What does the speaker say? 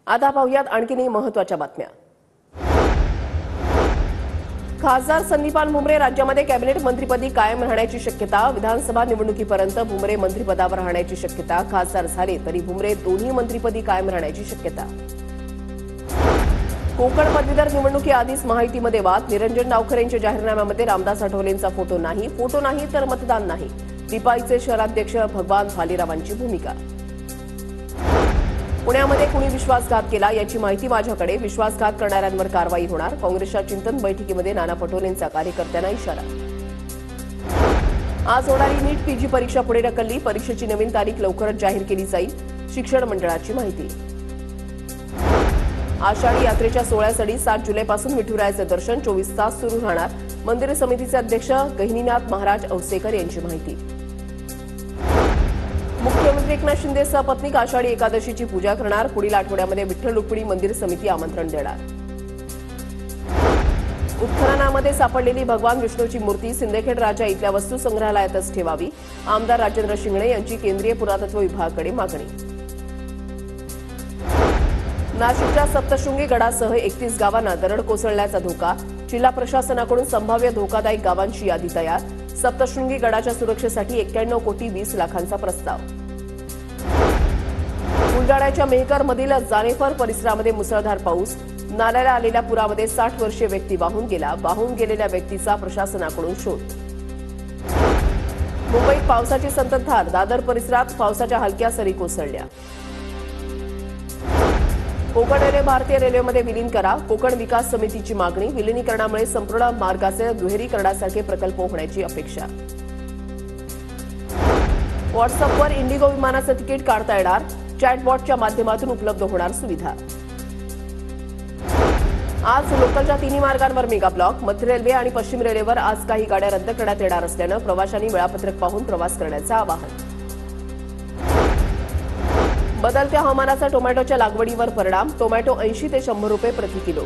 आता पाहूयात आणखीनही महत्त्वाच्या बातम्या। खासदार संदीपान भुमरे राज्यामध्ये कॅबिनेट मंत्रिपदी कायम राहण्याची शक्यता। विधानसभा निवडणुकीपर्यंत भुमरे मंत्रिपदावर राहण्याची शक्यता। खासदार झाले तरी भुमरे दोन्ही मंत्रिपदी कायम राहण्याची शक्यता। कोकण पदवीधर निवडणुकीआधीच माहितीमध्ये वाद। निरंजन डावखर यांच्या जाहीरनाम्यामध्ये रामदास आठवलेंचा फोटो नाही तर मतदान नाही। दिपाईचे शहराध्यक्ष भगवान भालेरावांची भूमिका। पुण्यामध्ये कुणी विश्वासघात केला याची माहिती माझ्याकडे। विश्वासघात करणाऱ्यांवर कारवाई होणार। काँग्रेसच्या चिंतन बैठकीमध्ये नाना पटोलेंचा कार्यकर्त्यांना इशारा। आज होणारी नीट पीजी परीक्षा पुढे ढकलली। परीक्षेची नवीन तारीख लवकरच जाहीर केली जाईल। शिक्षण मंडळाची माहिती। आषाढी यात्रेच्या सोहळ्यासाठी 7 जुलैपासून विठुरायाचे दर्शन 24 तास सुरू राहणार। मंदिर समितीचे अध्यक्ष गहिनीनाथ महाराज औसेकर यांची माहिती। मुख्यमंत्री एकनाथ शिंदे सपत्नीक आषाढी एकादशीची पूजा करणार। पुढील आठवड्यामध्ये विठ्ठल रुक्मिणी मंदिर समिती आमंत्रण देणार। उत्खननामध्ये सापडलेली भगवान विष्णूची मूर्ती सिंदखेड राजा इथल्या वस्तू संग्रहालयातच ठेवावी। आमदार राजेंद्र शिंगणे यांची केंद्रीय पुरातत्व विभागाकडे मागणी। नाशिकच्या सप्तशृंगी गडासह 31 गावांना दरड कोसळण्याचा धोका। जिल्हा प्रशासनाकडून संभाव्य धोकादायक गावांची यादी तयार। सप्तशृंगी गडाच्या सुरक्षेसाठी 91 कोटी 20 लाखांचा प्रस्ताव। बुलडाण्याच्या मेहकरमधील जानेफर परिसरामध्ये मुसळधार पाऊस। नाल्याला आलेल्या पुरामध्ये 60 वर्षीय व्यक्ती वाहून गेला। वाहून गेलेल्या व्यक्तीचा प्रशासनाकडून शोध। मुंबईत पावसाची संततधार। दादर परिसरात पावसाच्या हलक्या सरी कोसळल्या। कोकण रेल्वे भारतीय रेल्वेमध्ये विलीन करा। कोकण विकास समितीची मागणी। विलिनीकरणामुळे संपूर्ण मार्गाचे दुहेरीकरणासारखे प्रकल्प होण्याची अपेक्षा। व्हॉट्सअपवर इंडिगो विमानाचं तिकीट काढता येणार। चॅटबॉटच्या माध्यमातून उपलब्ध होणार सुविधा। आज लोकलच्या तिन्ही मार्गांवर मेगा ब्लॉक। मध्य रेल्वे आणि पश्चिम रेल्वेवर आज काही गाड्या रद्द करण्यात येणार असल्यानं प्रवाशांनी वेळापत्रक पाहून प्रवास करण्याचं आवाहन। बदलत्या हवामानाचा टोमॅटोच्या लागवडीवर परिणाम। टोमॅटो 80 ते 100 रुपये प्रति किलो।